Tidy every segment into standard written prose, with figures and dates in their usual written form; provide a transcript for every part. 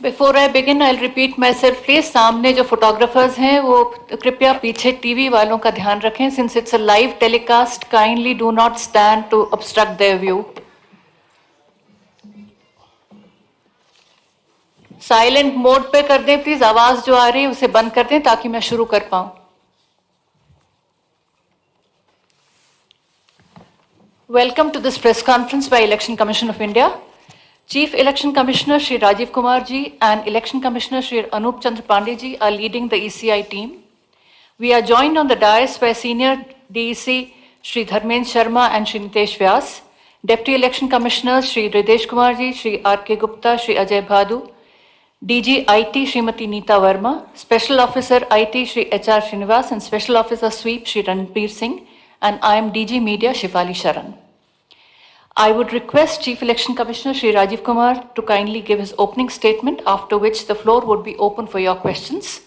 Before I begin, I'll repeat myself, please. सामने जो photographers हैं, वो कृपया पीछे TV वालों का ध्यान रखें. Since it's a live telecast, kindly do not stand to obstruct their view. Silent mode पे कर दें, please. आवाज जो आ रही है, उसे बंद कर दें, ताकि मैं शुरू कर पाऊं. Welcome to this press conference by Election Commission of India. Chief Election Commissioner Shri Rajiv Kumar ji and Election Commissioner Shri Anup Chandra Pandey ji are leading the ECI team. We are joined on the dais by Senior DEC Shri Dharmendra Sharma and Shri Nitesh Vyas, Deputy Election Commissioners Shri Ridesh Kumar ji, Shri R.K. Gupta, Shri Ajay Bhadu, DG IT Srimati Neeta Verma, Special Officer IT Shri HR Srinivas and Special Officer Sweep Shri Ranbir Singh, and I am DG Media Shifali Sharan. I would request Chief Election Commissioner Shri Rajiv Kumar to kindly give his opening statement, after which the floor would be open for your questions.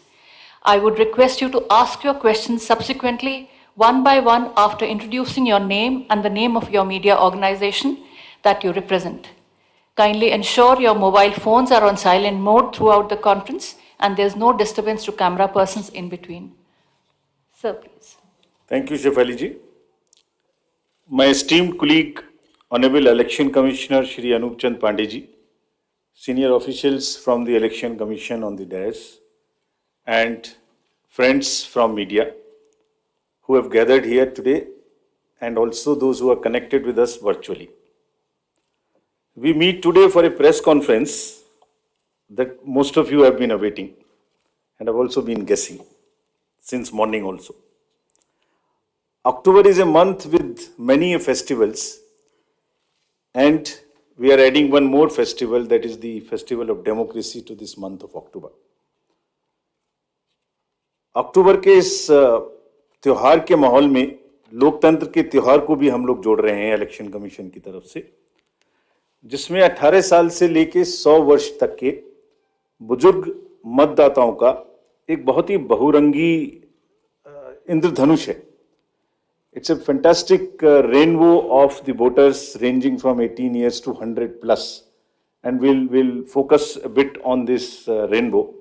I would request you to ask your questions subsequently, one by one, after introducing your name and the name of your media organization that you represent. Kindly ensure your mobile phones are on silent mode throughout the conference and there's no disturbance to camera persons in between. Sir, please. Thank you, Shefali ji. My esteemed colleague, Honorable Election Commissioner Shri Anup Chandra Pandey ji, senior officials from the Election Commission on the dais, and friends from media who have gathered here today, and also those who are connected with us virtually. We meet today for a press conference that most of you have been awaiting and have also been guessing since morning also. October is a month with many festivals, and we are adding one more festival, that is the Festival of Democracy, to this month of October. अक्टूबर के इस त्योहार के माहौल में लोकतंत्र के त्योहार को भी हम लोग जोड़ रहे हैं इलेक्शन कमीशन की तरफ से, जिसमें 18 साल से लेके 100 वर्ष तक के बुजुर्ग मतदाताओं का एक बहुत ही बहुरंगी इंद्रधनुष है. It's a fantastic rainbow of the voters ranging from 18 years to 100 plus, and we'll focus a bit on this rainbow.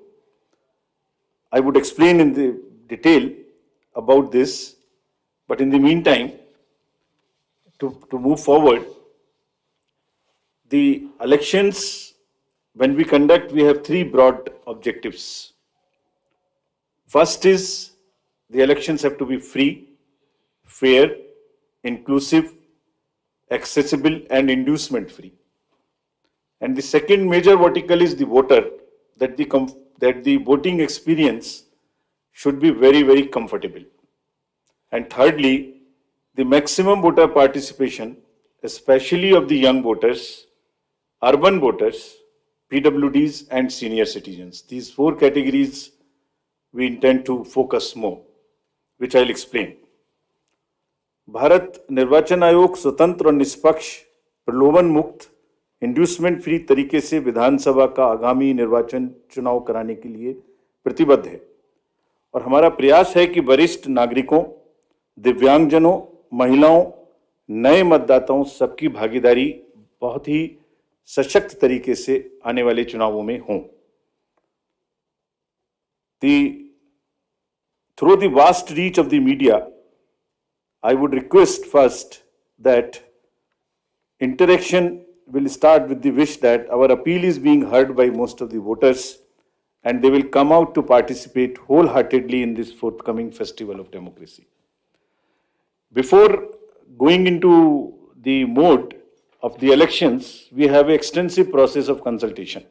I would explain in the detail about this, but in the meantime, to move forward, the elections, when we conduct, we have three broad objectives. First is the elections have to be free, fair, inclusive, accessible, and inducement free. And the second major vertical is the voter, that the voting experience should be very, very comfortable. And thirdly, the maximum voter participation, especially of the young voters, urban voters, PWDs, and senior citizens. These four categories we intend to focus more, which I'll explain. Bharat निर्वाचन आयोग स्वतंत्र और निष्पक्ष, प्रलोभन मुक्त, inducement free तरीके से विधानसभा का आगामी निर्वाचन चुनाव कराने के लिए प्रतिबद्ध है, और हमारा प्रयास है कि वरिष्ठ नागरिकों, दिव्यांगजनों, महिलाओं, नए मतदाताओं सबकी भागीदारी बहुत ही सशक्त तरीके से आने वाले चुनावों में हों. Through the vast reach of the media, I would request first that interaction will start with the wish that our appeal is being heard by most of the voters and they will come out to participate wholeheartedly in this forthcoming Festival of Democracy. Before going into the mode of the elections, we have an extensive process of consultation.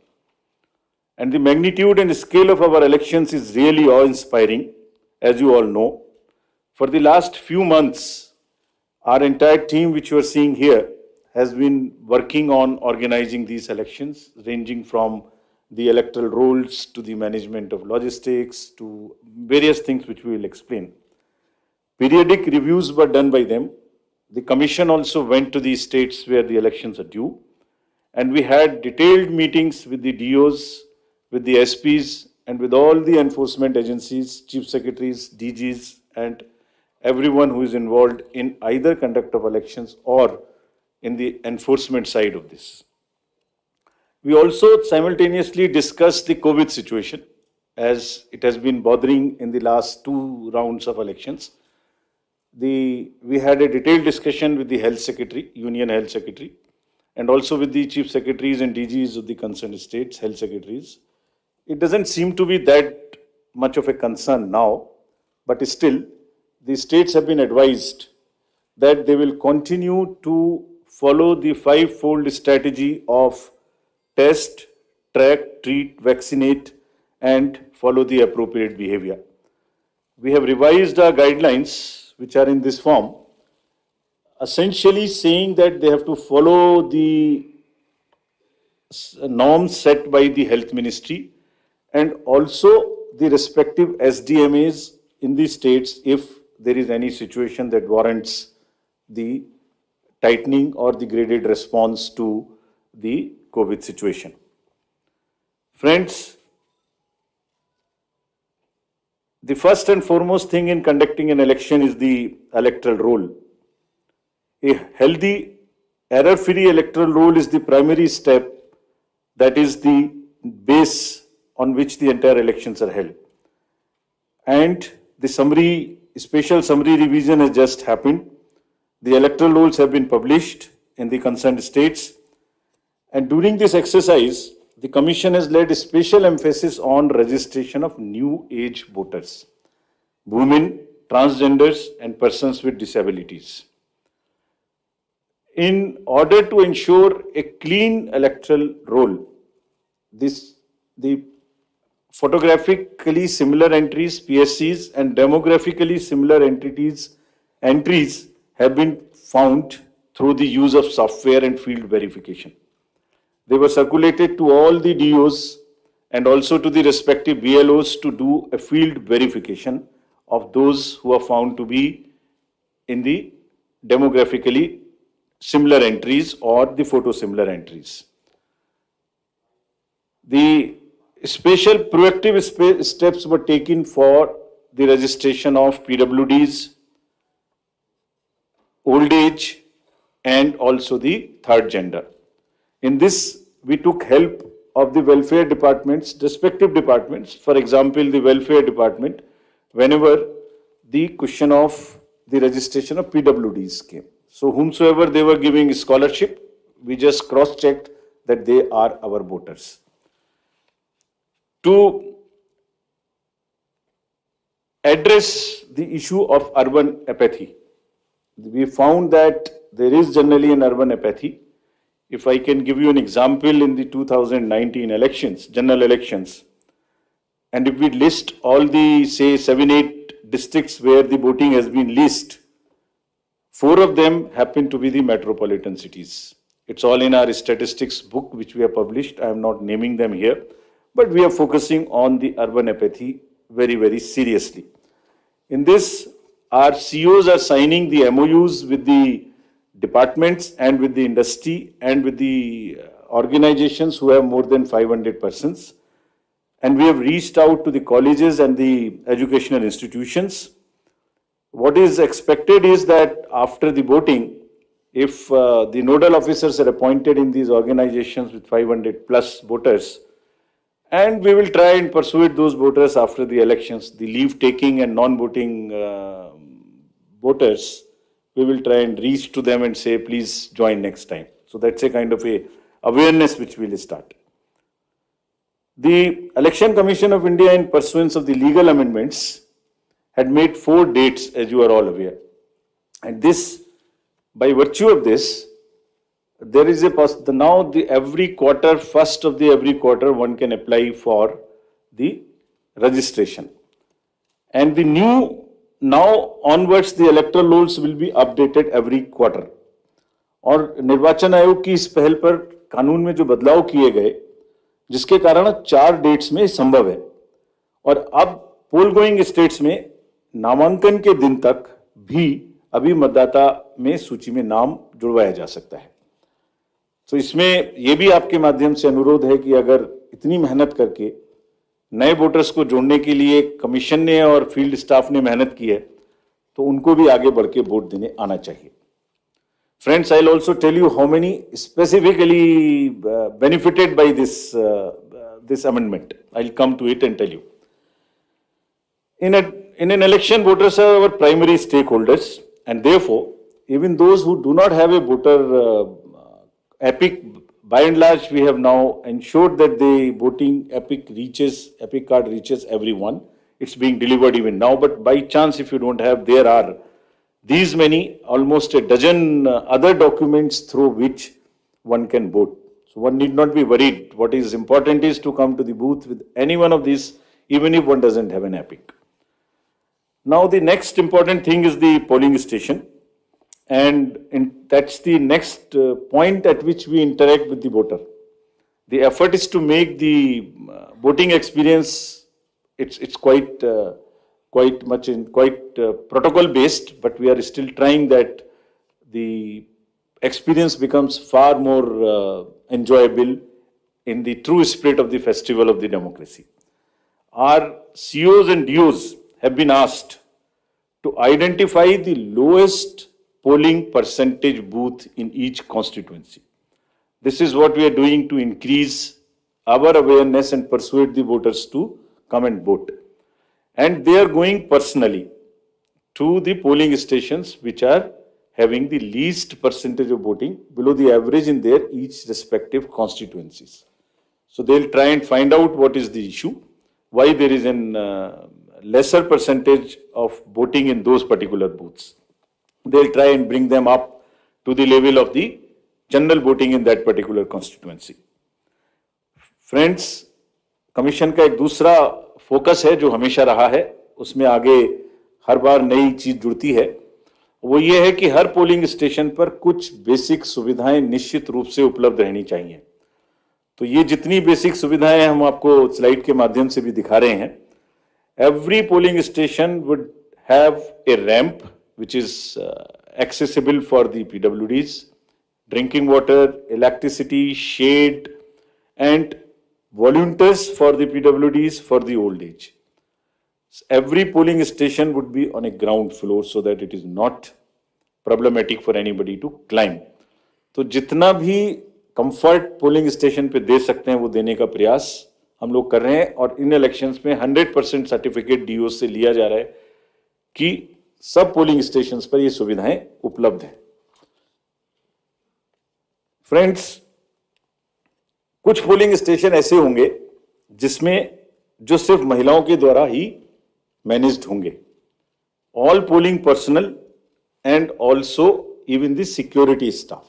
And the magnitude and scale of our elections is really awe-inspiring, as you all know. For the last few months, our entire team, which you are seeing here, has been working on organizing these elections, ranging from the electoral rolls to the management of logistics to various things which we will explain. Periodic reviews were done by them. The commission also went to the states where the elections are due, and we had detailed meetings with the DOs, with the SPs, and with all the enforcement agencies, chief secretaries, DGs, and everyone who is involved in either conduct of elections or in the enforcement side of this. We also simultaneously discussed the COVID situation, as it has been bothering in the last two rounds of elections. We had a detailed discussion with the Health Secretary, Union Health Secretary, and also with the Chief Secretaries and DGs of the concerned states, Health Secretaries. It doesn't seem to be that much of a concern now, but still, the states have been advised that they will continue to follow the five-fold strategy of test, track, treat, vaccinate, and follow the appropriate behavior. We have revised our guidelines, which are in this form, essentially saying that they have to follow the norms set by the Health Ministry and also the respective SDMAs in the states if there is any situation that warrants the tightening or the graded response to the COVID situation. Friends, the first and foremost thing in conducting an election is the electoral roll. A healthy, error-free electoral roll is the primary step, that is the base on which the entire elections are held. And the special summary revision has just happened. The electoral rolls have been published in the concerned states. And during this exercise, the Commission has laid a special emphasis on registration of new age voters, women, transgenders, and persons with disabilities. In order to ensure a clean electoral roll, the photographically similar entries, PSCs, and demographically similar entries have been found through the use of software and field verification. They were circulated to all the DOs and also to the respective BLOs to do a field verification of those who are found to be in the demographically similar entries or the photo similar entries. The special proactive steps were taken for the registration of PWDs, old age, and also the third gender. In this, we took help of the welfare departments, respective departments. For example, the welfare department, whenever the question of the registration of PWDs came. So whomsoever they were giving scholarship, we just cross-checked that they are our voters. To address the issue of urban apathy, we found that there is generally an urban apathy. If I can give you an example, in the 2019 elections, general elections, and if we list all the, say, 7-8 districts where the voting has been least, 4 of them happen to be the metropolitan cities. It's all in our statistics book, which we have published. I am not naming them here, but we are focusing on the urban apathy very, very seriously. In this, our CEOs are signing the MOUs with the departments and with the industry and with the organizations who have more than 500 persons. And we have reached out to the colleges and the educational institutions. What is expected is that after the voting, if the nodal officers are appointed in these organizations with 500 plus voters, and we will try and persuade those voters after the elections, the leave taking and non-voting voters, we will try and reach to them and say, please join next time. So that's a kind of a awareness which we will start. The Election Commission of India, in pursuance of the legal amendments, had made 4 dates, as you are all aware. And this, by virtue of this, there is now every quarter, first of the every quarter, one can apply for the registration. And the new, now onwards, the electoral rolls will be updated every quarter. और निर्वाचन आयोग की इस पहल पर कानून में जो बदलाव किए गए, जिसके कारण 4 डेट्स में संभव है, और अब पोल गोइंग स्टेट्स में नामांकन के दिन तक भी अभी मतदाता में सूची में नाम जुड़वाया जा सकता है. तो इसमें यह भी आपके माध्यम से अनुरोध है कि अगर इतनी मेहनत करके नए वोटर्स को जोड़ने के लिए कमीशन ने और फील्ड स्टाफ ने मेहनत की है, तो उनको भी आगे बढ़ के वोट देने आना चाहिए. Friends, I'll also tell you how many specifically benefited by this amendment. I'll come to it and tell you. In an election, voters are our primary stakeholders, and therefore, even those who do not have a voter epic, by and large, we have now ensured that the voting epic card reaches everyone. It's being delivered even now, but by chance, if you don't have, there are these many, almost a dozen other documents through which one can vote. So one need not be worried. What is important is to come to the booth with any one of these, even if one doesn't have an epic. Now the next important thing is the polling station. And that's the next point at which we interact with the voter. The effort is to make the voting experience, it's quite protocol based, but we are still trying that the experience becomes far more enjoyable in the true spirit of the festival of the democracy. Our COs and DOs have been asked to identify the lowest polling percentage booth in each constituency. This is what we are doing to increase our awareness and persuade the voters to come and vote. And they are going personally to the polling stations which are having the least percentage of voting below the average in their each respective constituencies. So they'll try and find out what is the issue, why there is an lesser percentage of voting in those particular booths. They'll try and bring them up to the level of the general voting in that particular constituency. Friends, commission का एक दूसरा focus है जो हमेशा रहा है, उसमें आगे हर बार नई चीज जुड़ती है, वो ये है कि हर पोलिंग स्टेशन पर कुछ बेसिक सुविधाएं निश्चित रूप से उपलब्ध रहनी चाहिए. तो ये जितनी बेसिक सुविधाएं हम आपको स्लाइड के माध्यम से भी दिखा रहे हैं. Every polling station would have a ramp which is accessible for the PWDs, drinking water, electricity, shade, and volunteers for the PWDs for the old age. Every polling station would be on a ground floor so that it is not problematic for anybody to climb. तो जितना भी comfort polling station पे दे सकते हैं वो देने का प्रयास हम लोग कर रहे हैं, और इन इलेक्शंस में 100% सर्टिफिकेट डीओ से लिया जा रहा है कि सब पोलिंग स्टेशंस पर ये सुविधाएं उपलब्ध हैं. फ्रेंड्स, कुछ पोलिंग स्टेशन ऐसे होंगे जिसमें जो सिर्फ महिलाओं के द्वारा ही मैनेज्ड होंगे. All polling personal and also even the security staff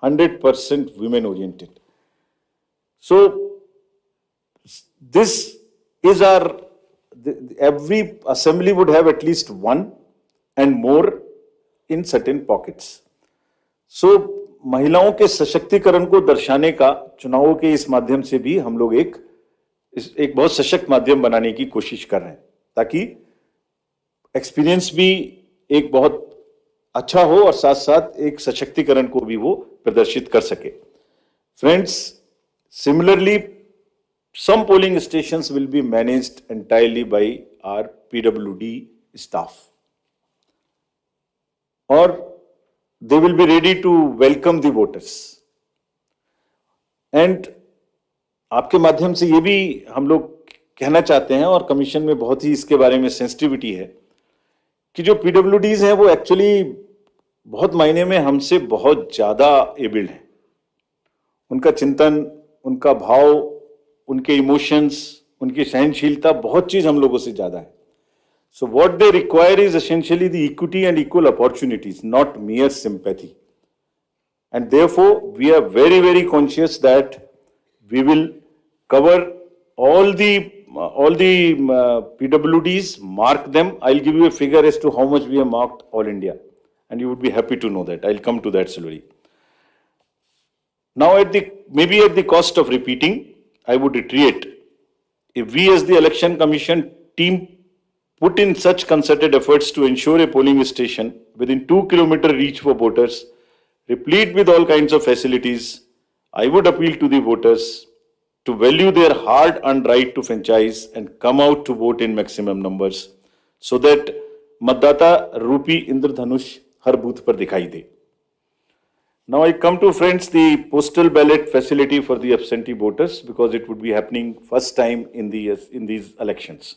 100% women oriented. So this is every assembly would have at least one and more in certain pockets. So महिलाओं के सशक्तिकरण को दर्शाने का चुनावों के इस माध्यम से भी हम लोग एक बहुत सशक्त माध्यम बनाने की कोशिश कर रहे हैं, ताकि एक्सपीरियंस भी एक बहुत अच्छा हो और साथ साथ एक सशक्तिकरण को भी वो प्रदर्शित कर सके. Friends, similarly some polling stations will be managed entirely by our PWD staff, or they will be ready to welcome the voters. And आपके माध्यम से ये भी हम लोग कहना चाहते हैं, और कमीशन में बहुत ही इसके बारे में सेंसिटिविटी है, कि जो PWDs हैं वो एक्चुअली बहुत मायने में हमसे बहुत ज्यादा एबल्ड हैं. उनका चिंतन, उनका भाव, उनके इमोशंस, उनकी सहनशीलता, बहुत चीज हम लोगों से ज्यादा है. So what they require is essentially the equity and equal opportunities, not mere sympathy. And therefore, we are very, very conscious that we will cover all the PWDs, mark them. I'll give you a figure as to how much we have marked all India, and you would be happy to know that. I'll come to that slowly. Now, maybe at the cost of repeating, I would reiterate, if we as the Election Commission team put in such concerted efforts to ensure a polling station within 2-kilometer reach for voters, replete with all kinds of facilities, I would appeal to the voters to value their hard-earned right to franchise and come out to vote in maximum numbers, so that मतदाता रूपी इंद्रधनुष हर booth पर दिखाई दे. Now I come to, friends, the postal ballot facility for the absentee voters, because it would be happening first time in these elections.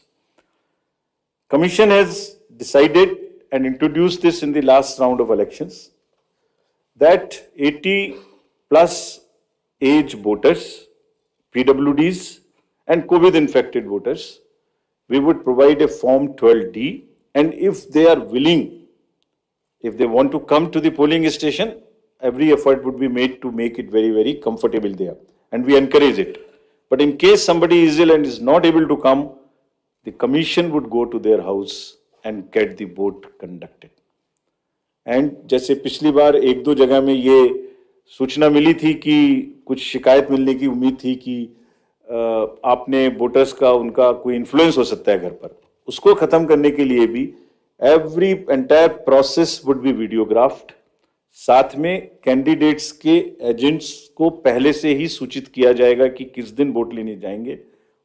Commission has decided and introduced this in the last round of elections that 80 plus age voters, PWDs and COVID infected voters, we would provide a form 12D, and if they are willing, if they want to come to the polling station, every effort would be made to make it very, very comfortable there. And we encourage it. But in case somebody is ill and is not able to come, the commission would go to their house and get the vote conducted. And जैसे पिछली बार एक दो जगह में ये सूचना मिली थी कि कुछ शिकायत मिलने की उम्मीद थी कि आपने वोटर्स का उनका कोई इन्फ्लुएंस हो सकता है घर पर, उसको खत्म करने के लिए भी every entire process would be videographed. साथ में कैंडिडेट्स के एजेंट्स को पहले से ही सूचित किया जाएगा कि किस दिन वोट लेने जाएंगे,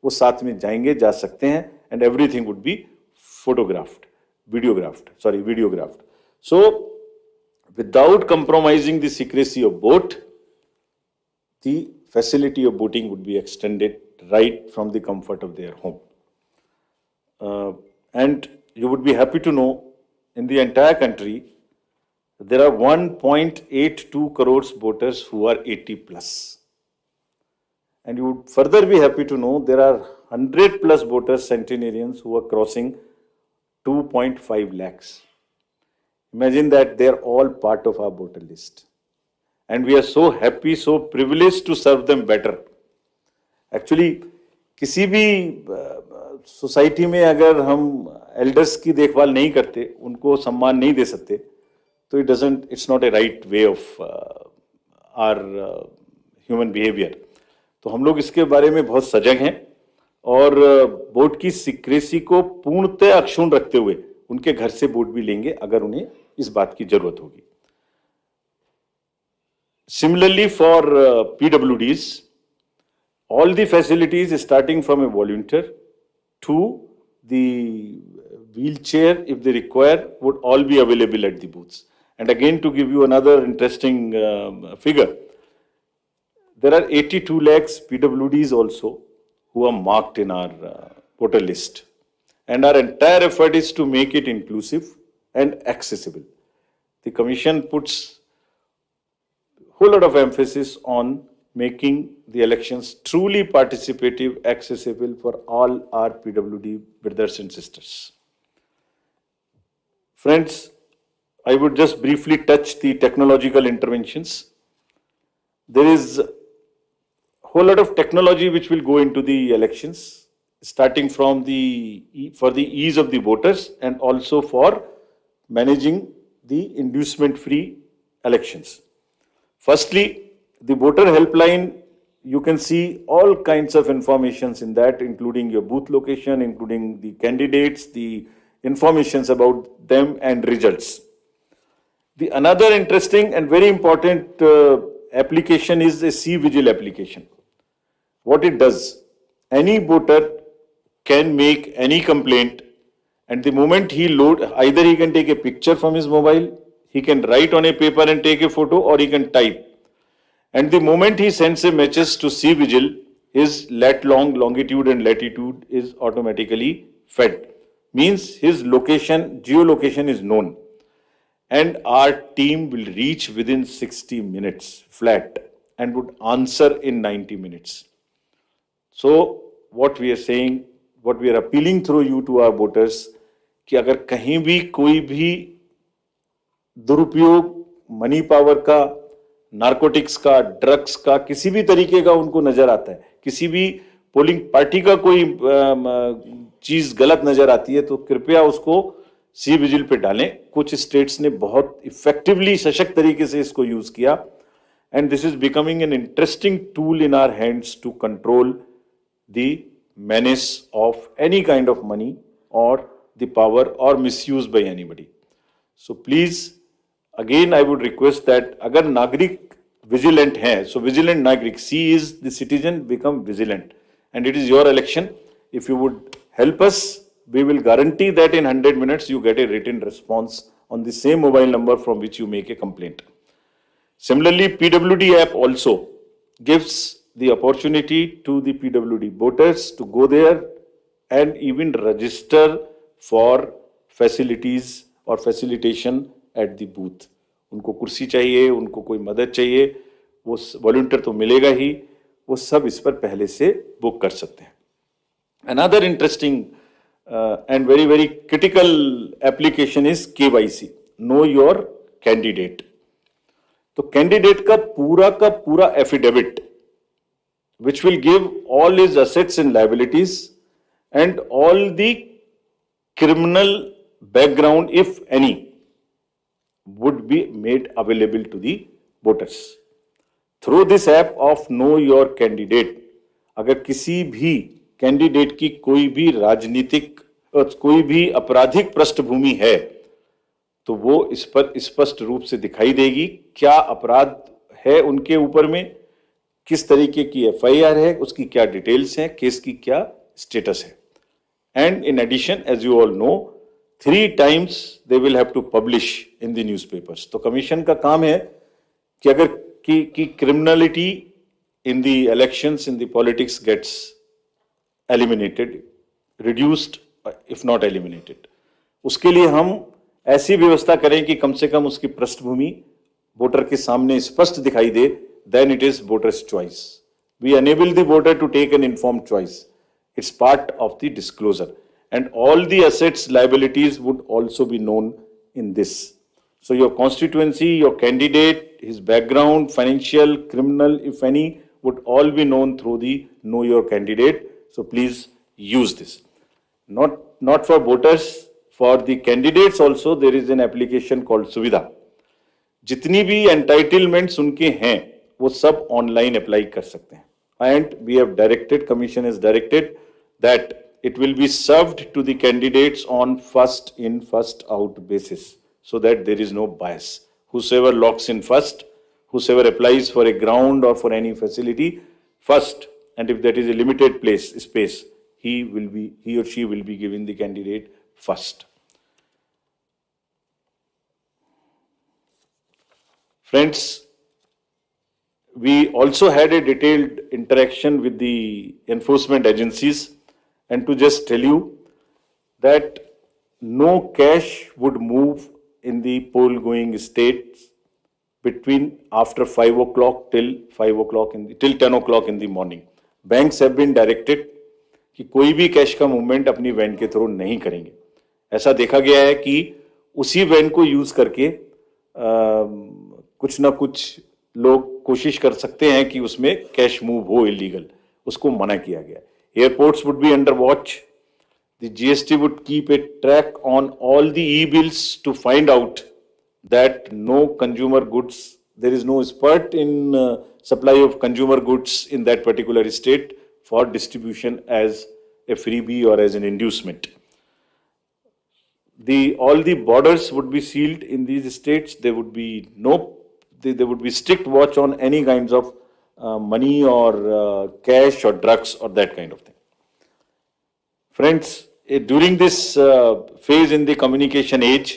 वो साथ में जाएंगे, जा सकते हैं, and everything would be videographed. So, without compromising the secrecy of vote, the facility of voting would be extended right from the comfort of their home. And you would be happy to know, in the entire country, there are 1.82 crores voters who are 80 plus. And you would further be happy to know there are 100 plus voters, centenarians, who are crossing 2.5 lakhs. Imagine that they are all part of our voter list. And we are so happy, so privileged to serve them better. Actually, किसी भी society में अगर हम elders की देखभाल नहीं करते, उनको सम्मान नहीं दे सकते, तो it's not a right way of our human behavior. तो हम लोग इसके बारे में बहुत सजग हैं और वोट की सीक्रेसी को पूर्णतः अक्षुण्ण रखते हुए उनके घर से वोट भी लेंगे अगर उन्हें इस बात की जरूरत होगी. Similarly, for PWDs, all the facilities starting from a volunteer to the wheelchair, if they require, would all be available at the booths. And again, to give you another interesting figure, there are 82 lakhs PWDs also who are marked in our voter list. And our entire effort is to make it inclusive and accessible. The Commission puts a whole lot of emphasis on making the elections truly participative, accessible for all our PWD brothers and sisters. Friends, I would just briefly touch the technological interventions. There is a whole lot of technology which will go into the elections, starting from for the ease of the voters and also for managing the inducement-free elections. Firstly, the voter helpline, you can see all kinds of informations in that, including your booth location, including the candidates, the informations about them and results. The another interesting and very important application is a C-Vigil application. What it does, any voter can make any complaint, and the moment he load, either he can take a picture from his mobile, he can write on a paper and take a photo, or he can type. And the moment he sends a message to C-Vigil, his longitude and latitude is automatically fed. Means his location, geolocation is known. And our team will reach within 60 minutes flat and would answer in 90 minutes. So what we are saying, what we are appealing through you to our voters, कि अगर कहीं भी कोई भी दुरुपयोग money power का, narcotics का, drugs का, किसी भी तरीके का उनको नजर आता है, किसी भी पोलिंग पार्टी का कोई चीज गलत नजर आती है, तो कृपया उसको C-Vigil पे डालें. कुछ स्टेट्स ने बहुत इफेक्टिवली, सशक्त तरीके से इसको यूज किया, and this is becoming an interesting tool in our hands to control the menace of any kind of money or the power or misuse by anybody. So please, again I would request that agar nagrik vigilant hai, so vigilant nagrik, C is the citizen, become vigilant, and it is your election. If you would help us, we will guarantee that in 100 minutes you get a written response on the same mobile number from which you make a complaint. Similarly, PWD app also gives the opportunity to the PWD voters to go there and even register for facilities or facilitation at the booth. उनको कुर्सी चाहिए, उनको कोई मदद चाहिए, वो volunteer तो मिलेगा ही, वो सब इस पर पहले से बुक कर सकते हैं. Another interesting and very critical application is KYC, know your candidate. तो कैंडिडेट का पूरा affidavit which will give all his assets and liabilities and all the criminal background, if any, would be made available to the voters. Through this app of Know Your Candidate, अगर किसी भी candidate की कोई भी राजनीतिक कोई भी आपराधिक पृष्ठभूमि है तो वो इस पर स्पष्ट रूप से दिखाई देगी, क्या अपराध है उनके ऊपर में, किस तरीके की एफआईआर है, उसकी क्या डिटेल्स हैं, केस की क्या स्टेटस है. And in addition, as you all know, 3 times they will have to publish in the newspapers. तो कमीशन का काम है कि अगर की criminality in the elections, in the politics gets eliminated, reduced, if not eliminated, उसके लिए हम ऐसी व्यवस्था करें कि कम से कम उसकी पृष्ठभूमि वोटर के सामने स्पष्ट दिखाई दे. Then it is voter's choice. We enable the voter to take an informed choice. It's part of the disclosure. And all the assets, liabilities would also be known in this. So your constituency, your candidate, his background, financial, criminal, if any, would all be known through the Know Your Candidate. So please use this. Not for voters, for the candidates also there is an application called Suvidha. जितनी भी entitlements उनके हैं वो सब online apply कर सकते हैं. And we have directed, commission is directed that it will be served to the candidates on first in first out basis so that there is no bias. Whosoever locks in first, whosoever applies for a ground or for any facility first, and if that is a limited space, he or she will be given the candidate first. Friends, we also had a detailed interaction with the enforcement agencies, and to just tell you that no cash would move in the poll going states between after 5 o'clock till 10 o'clock in the morning. Banks have been directed कि कोई भी cash का movement अपनी van के through नहीं करेंगे. ऐसा देखा गया है कि उसी वैन को यूज करके कुछ ना कुछ लोग कोशिश कर सकते हैं कि उसमें कैश मूव हो इलीगल, उसको मना किया गया. Airports would be under watch. The GST would keep a track on all the e-bills to find out that no consumer goods, there is no spurt in supply of consumer goods in that particular state for distribution as a freebie or as an inducement. All the borders would be sealed in these states. There would be strict watch on any kinds of money or cash or drugs or that kind of thing. Friends, during this phase in the communication age,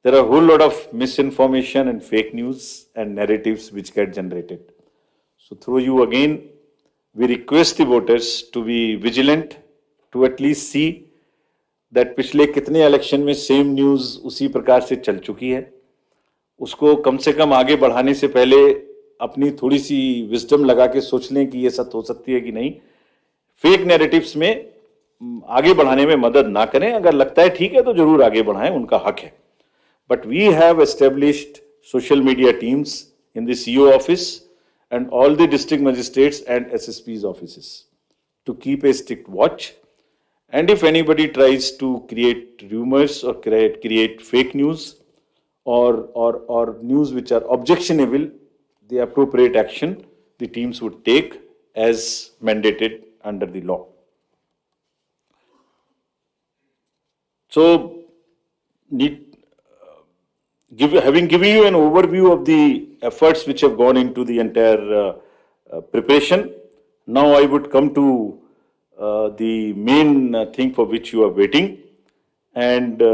there are a whole lot of misinformation and fake news and narratives which get generated. So through you again, we request the voters to be vigilant, to at least see that पिछले कितने election में same news उसी प्रकार से चल चुकी है, उसको कम से कम आगे बढ़ाने से पहले अपनी थोड़ी सी विजडम लगा के सोच लें कि ये सच हो सकती है कि नहीं. फेक नैरेटिव्स में आगे बढ़ाने में मदद ना करें. अगर लगता है ठीक है तो जरूर आगे बढ़ाएं, उनका हक है. But we have established social media teams in the CO office and all the district magistrates and SSPs offices to keep a strict watch. And if anybody tries to create rumours or create fake news or news which are objectionable, the appropriate action the teams would take as mandated under the law. So, having given you an overview of the efforts which have gone into the entire preparation, now I would come to the main thing for which you are waiting, and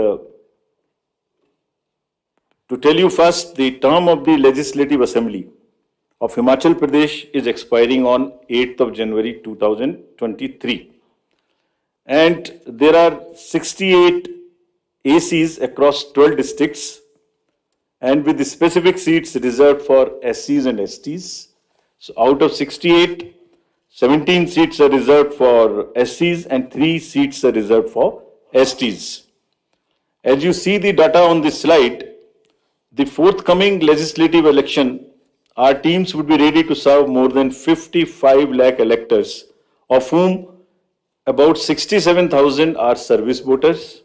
To tell you first, the term of the Legislative Assembly of Himachal Pradesh is expiring on 8th of January 2023. And there are 68 ACs across 12 districts, and with the specific seats reserved for SCs and STs. So out of 68, 17 seats are reserved for SCs and 3 seats are reserved for STs. As you see the data on this slide, the forthcoming legislative election, our teams would be ready to serve more than 55 lakh electors, of whom about 67,000 are service voters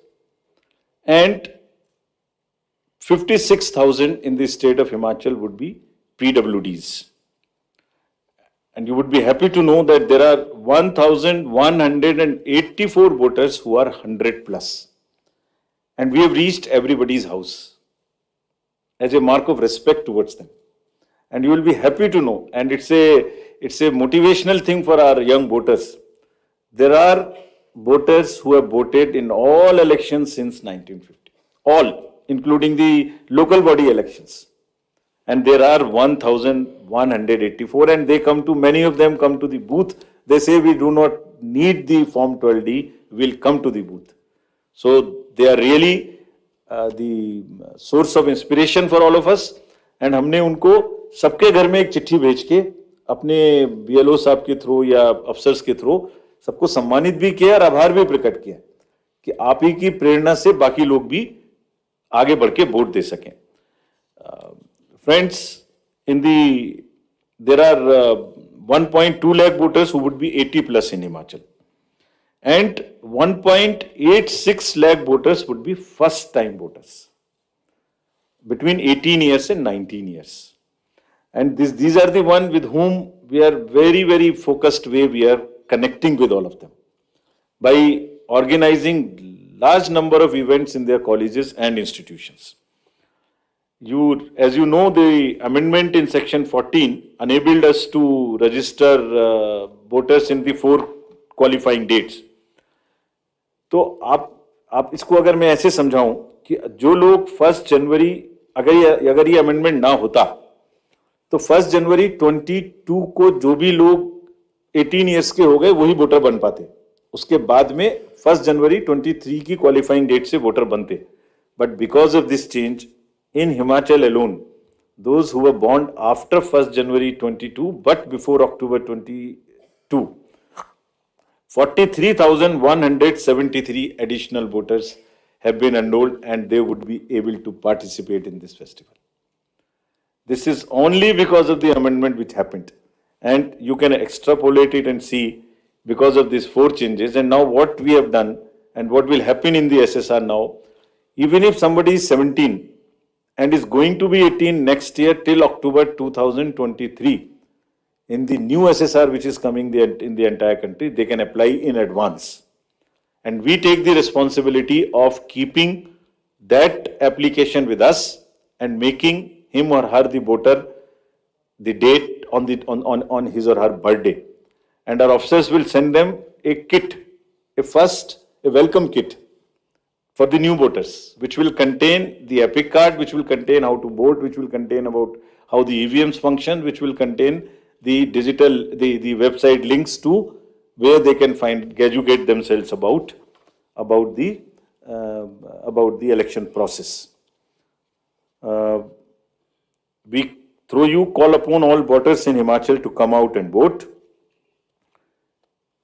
and 56,000 in the state of Himachal would be PWDs. And you would be happy to know that there are 1,184 voters who are 100 plus. And we have reached everybody's house as a mark of respect towards them. And you will be happy to know, and it's a motivational thing for our young voters. There are voters who have voted in all elections since 1950, all, including the local body elections. And there are 1,184, and many of them come to the booth. They say we do not need the Form 12D, we'll come to the booth. So they are really the source of inspiration for all of us. And हमने उनको सबके घर में एक चिट्ठी भेज के अपने BLO साहब के थ्रू या अफसर्स के थ्रू सबको सम्मानित भी किया और आभार भी प्रकट किया कि आप ही की प्रेरणा से बाकी लोग भी आगे बढ़ के वोट दे सकें. Friends, there are 1.2 lakh voters who would be 80 plus in Himachal, and 1.86 lakh voters would be first time voters between 18 years and 19 years. And these are the ones with whom we are very, very focused way we are connecting with all of them by organizing large number of events in their colleges and institutions. As you know, the amendment in section 14 enabled us to register voters in the 4 qualifying dates. तो आप इसको अगर मैं ऐसे समझाऊं कि जो लोग 1 जनवरी अगर ये अमेंडमेंट ना होता तो 1 जनवरी 22 को जो भी लोग 18 इयर्स के हो गए वही वोटर बन पाते. उसके बाद में 1 जनवरी 23 की क्वालिफाइंग डेट से वोटर बनते. But because of this change in Himachal alone, those who were born after 1st January 22 but before October 22, 43,173 additional voters have been enrolled and they would be able to participate in this festival. This is only because of the amendment which happened, and you can extrapolate it and see because of these 4 changes. And now what we have done and what will happen in the SSR now, even if somebody is 17 and is going to be 18 next year till October 2023, in the new SSR which is coming in the entire country, they can apply in advance. And we take the responsibility of keeping that application with us and making him or her the voter the date on his or her birthday. And our officers will send them a kit, a welcome kit for the new voters, which will contain the epic card, which will contain how to vote, which will contain about how the EVMs function, which will contain the the website links to where they can educate themselves about the election process. We call upon all voters in Himachal to come out and vote.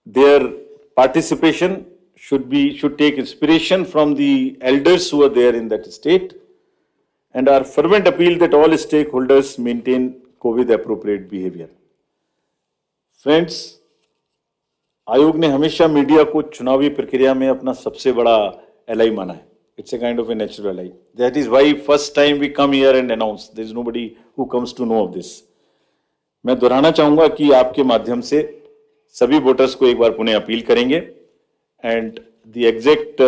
Their participation should take inspiration from the elders who are there in that state, and our fervent appeal that all stakeholders maintain COVID appropriate behavior. Friends, आयोग ने हमेशा media को चुनावी प्रक्रिया में अपना सबसे बड़ा एलाई माना है. It's a kind of a natural ally. That is why first time we come here and announce. There is nobody who comes to know of this. मैं दोहराना चाहूंगा कि आपके माध्यम से सभी वोटर्स को एक बार पुनः अपील करेंगे. And the exact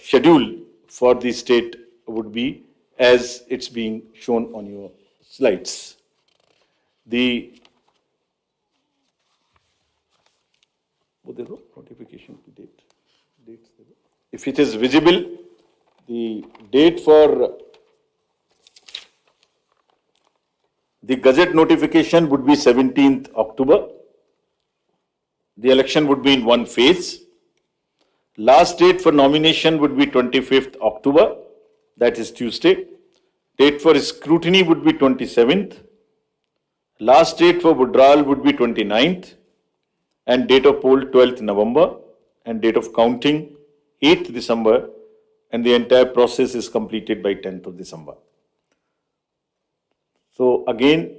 schedule for the state would be as it's being shown on your slides. Notification date. If it is visible, the date for The Gazette notification would be 17th October. The election would be in one phase. Last date for nomination would be 25th October, that is Tuesday. Date for scrutiny would be 27th. Last date for withdrawal would be 29th. And date of poll 12th November. And date of counting 8th December. And the entire process is completed by 10th of December. So again,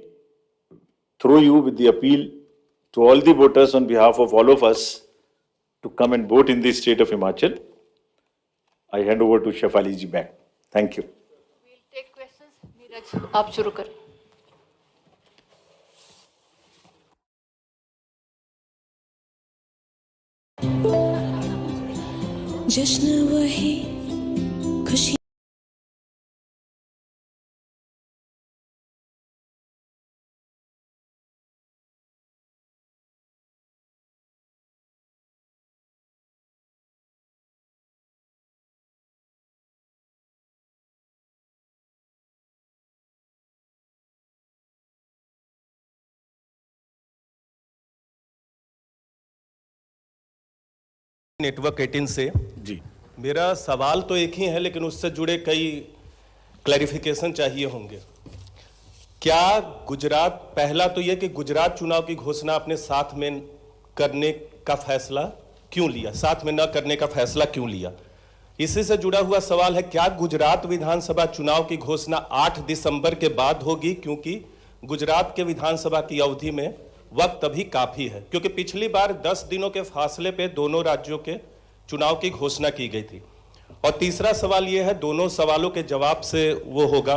through you with the appeal to all the voters on behalf of all of us to come and vote in the state of Himachal. I hand over to Shefali ji back. Thank you. We'll take questions. Neeraj, आप शुरू करें. जश्न वही खुशी network 18 से जी मेरा सवाल तो एक ही है, लेकिन उससे जुड़े कई क्लैरिफिकेशन चाहिए होंगे. क्या गुजरात, पहला तो यह कि गुजरात चुनाव की घोषणा अपने साथ में करने का फैसला क्यों लिया, साथ में न करने का फैसला क्यों लिया? इसी से जुड़ा हुआ सवाल है, क्या गुजरात विधानसभा चुनाव की घोषणा 8 दिसंबर के बाद होगी, क्योंकि गुजरात के विधानसभा की अवधि में वक्त अभी काफी है, क्योंकि पिछली बार 10 दिनों के फासले पे दोनों राज्यों के चुनाव की घोषणा की गई थी. और तीसरा सवाल यह है, दोनों सवालों के जवाब से वो होगा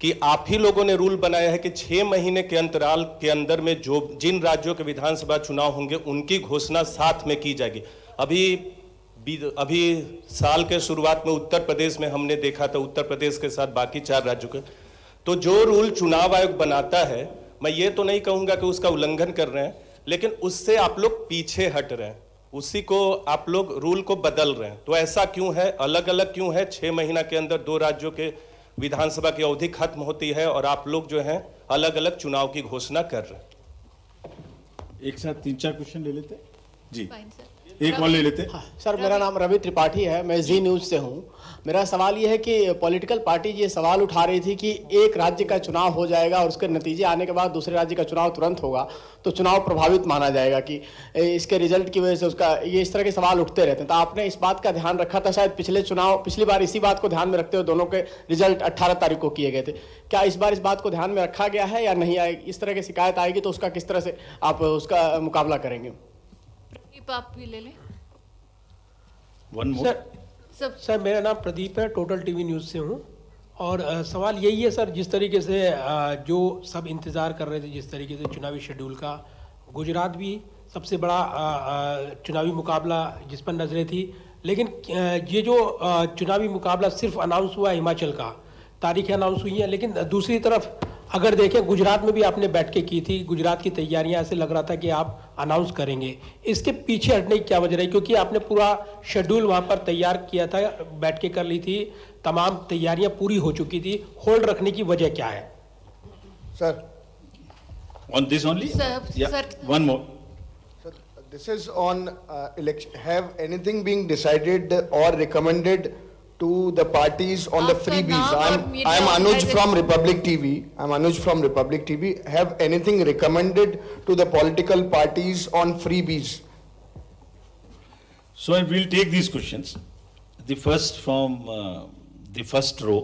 कि आप ही लोगों ने रूल बनाया है कि 6 महीने के अंतराल के अंदर में जो जिन राज्यों के विधानसभा चुनाव होंगे उनकी घोषणा साथ में की जाएगी. अभी साल के शुरुआत में उत्तर प्रदेश में हमने देखा था, उत्तर प्रदेश के साथ बाकी 4 राज्यों के. तो जो रूल चुनाव आयोग बनाता है, मैं ये तो नहीं कहूंगा कि उसका उल्लंघन कर रहे हैं, लेकिन उससे आप लोग पीछे हट रहे हैं, उसी को आप लोग रूल को बदल रहे हैं. तो ऐसा क्यों है, अलग अलग क्यों है? 6 महीना के अंदर 2 राज्यों के विधानसभा की अवधि खत्म होती है और आप लोग जो हैं अलग अलग चुनाव की घोषणा कर रहे हैं. एक साथ 3-4 क्वेश्चन ले लेते हैं जी. Fine, sir. एक और ले लेते हैं. हाँ, सर मेरा नाम रवि त्रिपाठी है, मैं जी न्यूज़ से हूँ. मेरा सवाल ये है कि पॉलिटिकल पार्टी ये सवाल उठा रही थी कि एक राज्य का चुनाव हो जाएगा और उसके नतीजे आने के बाद दूसरे राज्य का चुनाव तुरंत होगा, तो चुनाव प्रभावित माना जाएगा कि इसके रिजल्ट की वजह से उसका, ये इस तरह के सवाल उठते रहते हैं. तो आपने इस बात का ध्यान रखा था शायद पिछली बार इसी बात को ध्यान में रखते हुए दोनों के रिजल्ट 18 तारीख को किए गए थे. क्या इस बार इस बात को ध्यान में रखा गया है या नहीं आएगी? इस तरह की शिकायत आएगी तो उसका किस तरह से आप उसका मुकाबला करेंगे? प्रदीप, आप भी ले लें. One more. सर मेरा नाम प्रदीप है, टोटल टीवी न्यूज़ से हूँ. और सवाल यही है सर, जिस तरीके से जो सब इंतज़ार कर रहे थे, जिस तरीके से चुनावी शेड्यूल का, गुजरात भी सबसे बड़ा चुनावी मुकाबला जिस पर नजरें थी, लेकिन ये जो चुनावी मुकाबला सिर्फ अनाउंस हुआ हिमाचल का, तारीखें अनाउंस हुई हैं, लेकिन दूसरी तरफ अगर देखें गुजरात में भी आपने बैठकें की थी, गुजरात की तैयारियां, ऐसे लग रहा था कि आप अनाउंस करेंगे. इसके पीछे हटने की क्या वजह रही? क्योंकि आपने पूरा शेड्यूल वहां पर तैयार किया था, बैठकें कर ली थी, तमाम तैयारियां पूरी हो चुकी थी, होल्ड रखने की वजह क्या है? Sir, On this only? Sir. One more. sir, this is on election. Have anything being decided or recommended to the parties on the After freebies? now, I'm Anuj organization- from Republic TV. I'm Anuj from Republic TV. Have anything recommended to the political parties on freebies? So I will take these questions. The first from the first row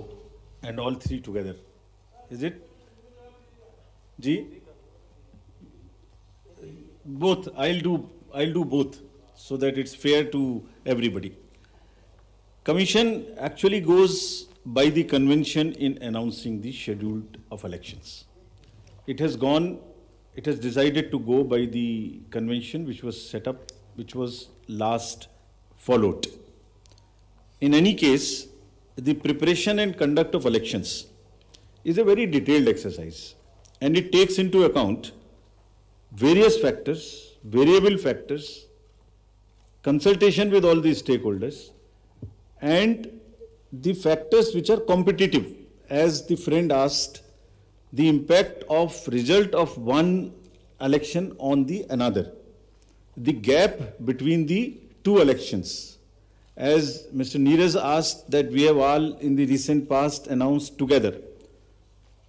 and all 3 together. Is it? Ji? Both. I'll do both so that it's fair to everybody. Commission actually goes by the convention in announcing the schedule of elections. It has decided to go by the convention which was set up, which was last followed. In any case, the preparation and conduct of elections is a very detailed exercise, and it takes into account various factors, variable factors, consultation with all the stakeholders, and the factors which are competitive. As the friend asked, the impact of result of one election on the another, the gap between the two elections. As Mr. Neeraj asked, that we have all in the recent past announced together.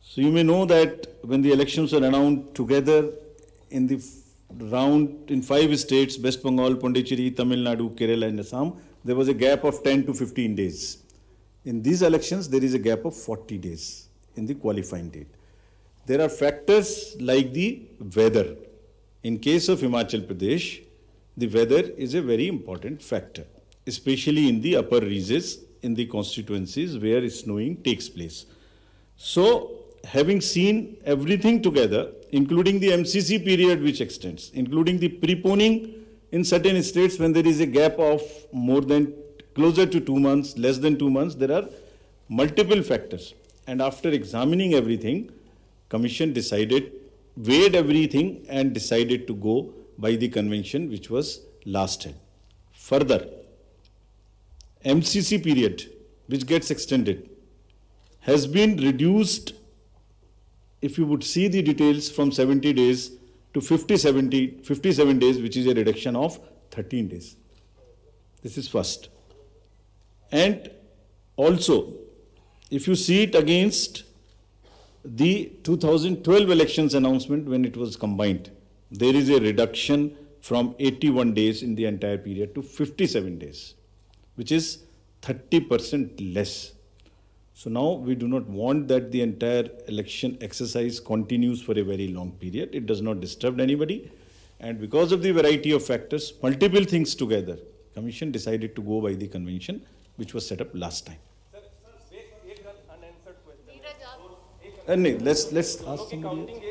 So you may know that when the elections were announced together in the round in 5 states, West Bengal, Pondicherry, Tamil Nadu, Kerala and Assam, there was a gap of 10 to 15 days. In these elections, there is a gap of 40 days in the qualifying date. There are factors like the weather. In case of Himachal Pradesh, the weather is a very important factor, especially in the upper reaches in the constituencies where snowing takes place. So, having seen everything together, including the MCC period which extends, including the preponing in certain states when there is a gap of more than closer to 2 months, less than 2 months, there are multiple factors. And after examining everything, Commission decided, weighed everything and decided to go by the convention which was last held. Further, MCC period which gets extended has been reduced, if you would see the details, from 70 days to 57 days, which is a reduction of 13 days. This is first. And also, if you see it against the 2012 elections announcement when it was combined, there is a reduction from 81 days in the entire period to 57 days, which is 30% less. So now we do not want that the entire election exercise continues for a very long period. It does not disturb anybody. And because of the variety of factors, multiple things together, Commission decided to go by the convention which was set up last time. Let's ask somebody else.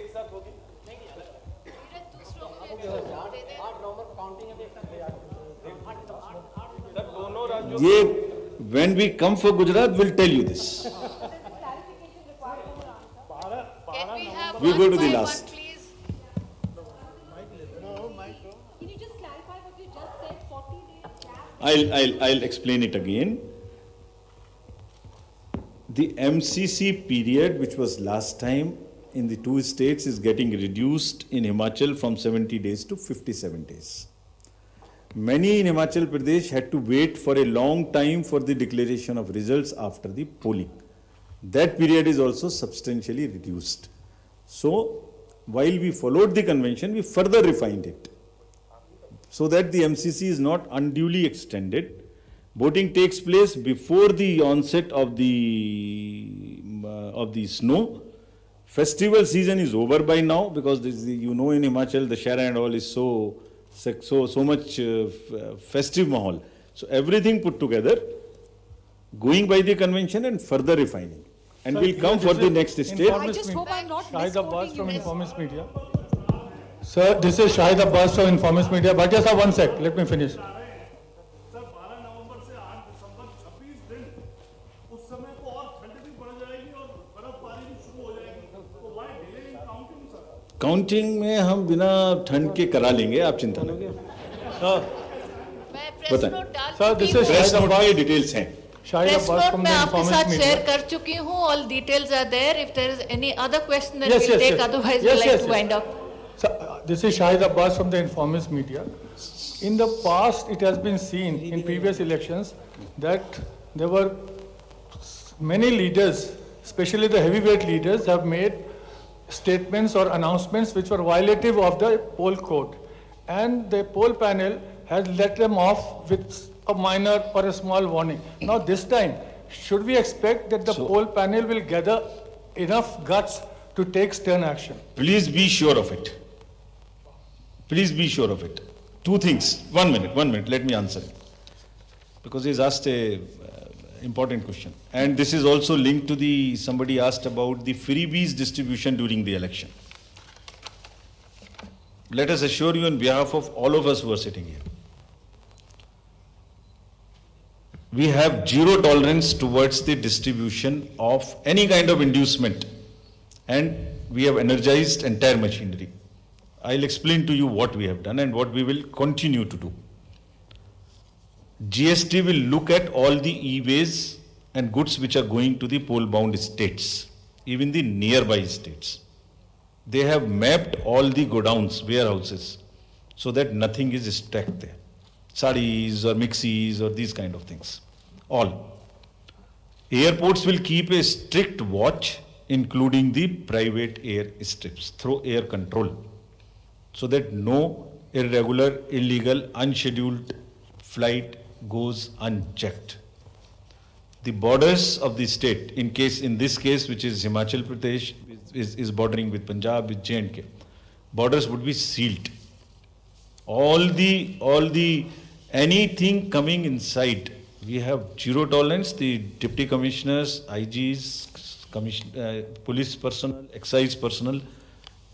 When we come for Gujarat, we'll tell you this. Can we have We one go to by the one, last. please? Can you just clarify what you just said, 40 days gap? I'll explain it again. The MCC period, which was last time in the 2 states, is getting reduced in Himachal from 70 days to 57 days. Many in Himachal Pradesh had to wait for a long time for the declaration of results after the polling. That period is also substantially reduced. So, while we followed the convention, we further refined it so that the MCC is not unduly extended. Voting takes place before the onset of the snow. Festival season is over by now because this is in Himachal the Shara and all is so much festive mahal. So everything put together, going by the convention and further refining. And Sir, we'll come for the next stage. I just hope I'm not Shahid Abbas misquoting from you. Informist Media. Sir, this is Shahid Abbas from Informist Media. But just have 1 sec, let me finish. Counting में हम बिना ठंड के करा लेंगे, आप चिंता न करें। मैं प्रेस नोट डाल Sir, चुकी this हूँ। is प्रेस नोट के डिटेल्स हैं। Shahid press Abbas note from मैं the आपके Informist साथ शेयर Media. कर चुकी हूँ। All details are there. If there is any other question, then Yes, we'll yes, take. yes. Otherwise, Yes, we'll like yes, to yes. wind up. Sir, this is Shahid Abbas from the Informist Media. In the past, it has been seen in previous elections that there were many leaders, especially the heavyweight leaders, have made statements or announcements which were violative of the poll code. And the poll panel has let them off with a minor or a small warning. Now this time, should we expect that the poll panel will gather enough guts to take stern action? Please be sure of it. Please be sure of it. 2 things. 1 minute, let me answer it. Because he's asked a important question. And this is also linked to somebody asked about the freebies distribution during the election. Let us assure you on behalf of all of us who are sitting here, we have zero tolerance towards the distribution of any kind of inducement, and we have energized entire machinery. I'll explain to you what we have done and what we will continue to do. GST will look at all the e-ways and goods which are going to the poll-bound states even the nearby states. They have mapped all the godowns, warehouses, so that nothing is stacked there. Saris or mixies or these kind of things. All. Airports will keep a strict watch, including the private air strips, through air control, so that no irregular, illegal, unscheduled flight goes unchecked. The borders of the state, in this case, which is Himachal Pradesh, is bordering with Punjab, with J&K, borders would be sealed. Anything coming inside, we have zero tolerance. The deputy commissioners, IGs, police personnel, excise personnel,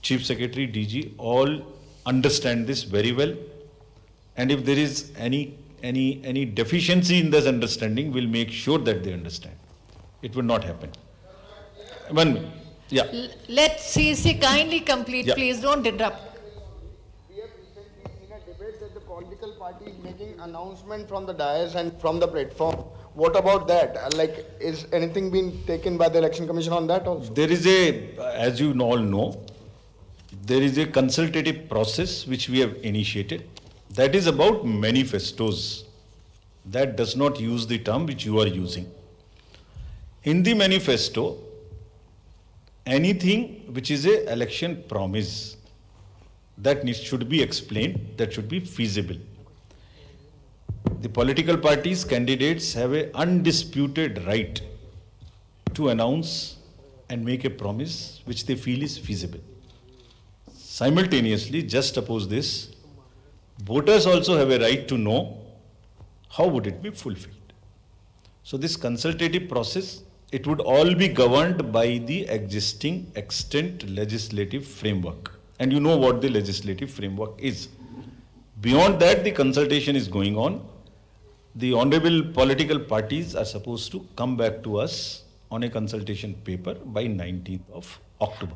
chief secretary, DG, all understand this very well. And if there is any deficiency in this understanding, we'll make sure that they understand. It will not happen. One minute. Yeah. Let CC kindly complete, Yeah. please don't interrupt. We have recently seen a debate that the political party is making announcement from the dais and from the platform. What about that? Like, is anything being taken by the Election Commission on that also? There is as you all know, there is a consultative process which we have initiated. That is about manifestos. That does not use the term which you are using. In the manifesto, anything which is an election promise, that should be explained, that should be feasible. The political parties, candidates have an undisputed right to announce and make a promise which they feel is feasible. Simultaneously, just oppose this, voters also have a right to know how would it be fulfilled. So this consultative process, it would all be governed by the existing extant legislative framework. And you know what the legislative framework is. Beyond that, the consultation is going on. The honorable political parties are supposed to come back to us on a consultation paper by 19th of October.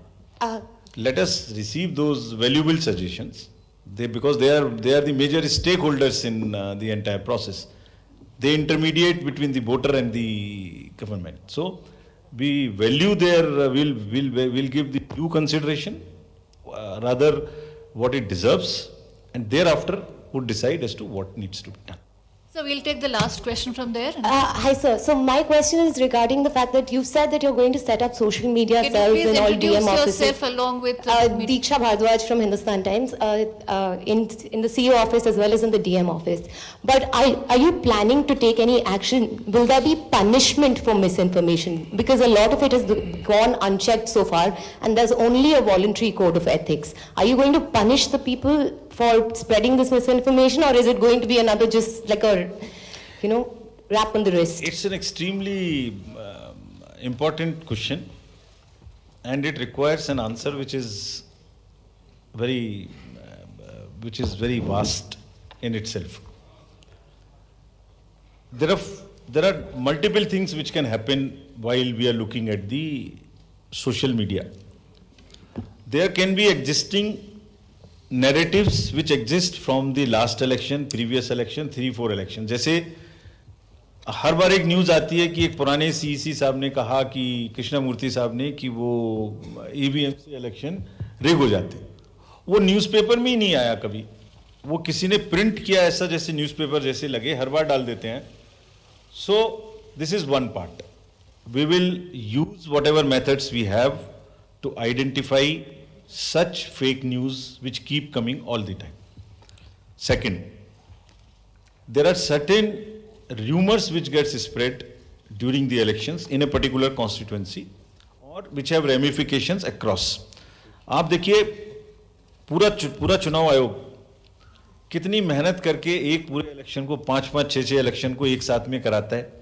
Let us receive those valuable suggestions. Because they are the major stakeholders in the entire process. They intermediate between the voter and the government. So we value we'll give the due consideration, rather what it deserves, and thereafter would decide as to what needs to be done. So we'll take the last question from there. Hi, sir. So my question is regarding the fact that you've said that you're going to set up social media Can cells you in please all introduce DM offices. yourself along with Deeksha Bhardwaj from Hindustan Times, in the CEO office as well as in the DM office. But are you planning to take any action? Will there be punishment for misinformation? Because a lot of it has gone unchecked so far, and there's only a voluntary code of ethics. Are you going to punish the people for spreading this misinformation, or is it going to be another just like a, rap on the wrist? It's an extremely important question, and it requires an answer which is very vast in itself. There are multiple things which can happen while we are looking at the social media. There can be existing narratives which exist from the last election, previous election, 3-4 election. जैसे हर बार एक news आती है कि एक पुराने CEC साहब ने कहा कि कृष्णमूर्ति साहब ने कि वो ईवीएम से इलेक्शन रिग हो जाते, वो न्यूज़पेपर में ही नहीं आया कभी, वो किसी ने प्रिंट किया ऐसा जैसे न्यूज़पेपर जैसे लगे, हर बार डाल देते हैं. So this is one part. We will use whatever methods we have to identify such fake news which keep coming all the time. Second, there are certain rumors which gets spread during the elections in a particular constituency or which have ramifications across. आप देखिए पूरा चुनाव आयोग कितनी मेहनत करके एक पूरे इलेक्शन को 5-5, 6-6 इलेक्शन को एक साथ में कराता है,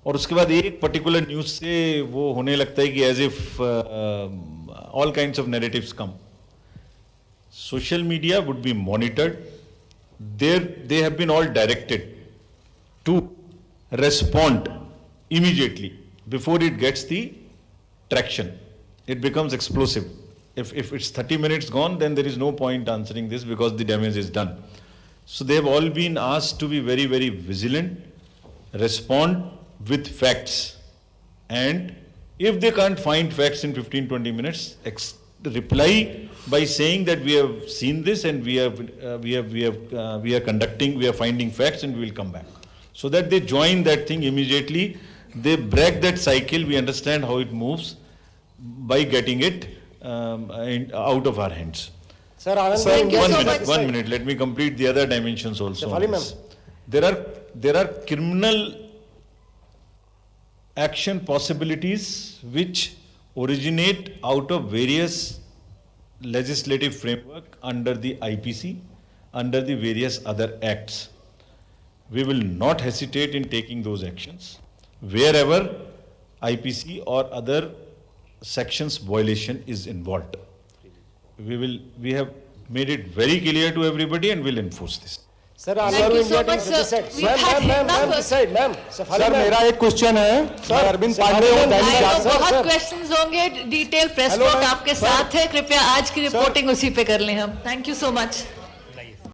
और उसके बाद एक पर्टिकुलर न्यूज से वो होने लगता है कि as if all kinds of narratives come. Social media would be monitored. They have been all directed to respond immediately before it gets the traction. It becomes explosive. If it's 30 minutes gone, then there is no point answering this because the damage is done. So they have all been asked to be very, very vigilant, respond with facts, and If they can't find facts in 15-20 minutes, reply by saying that we have seen this and we are finding facts and we will come back. So that they join that thing immediately. They break that cycle. We understand how it moves by getting it out of our hands. Sir, Anand, One minute. Let me complete the other dimensions also. on this. There are criminal action possibilities which originate out of various legislative framework under the IPC, under the various other acts. We will not hesitate in taking those actions wherever IPC or other sections violation is involved. We have made it very clear to everybody and will enforce this. Sir, Thank you so much, sir. We've had enough. Sir मेरा एक question है sir Arvind Pandey और दैनिक जागरण बहुत questions होंगे. Detail press note आपके साथ है. कृपया आज की रिपोर्टिंग उसी पे कर लें हम. Thank you so much.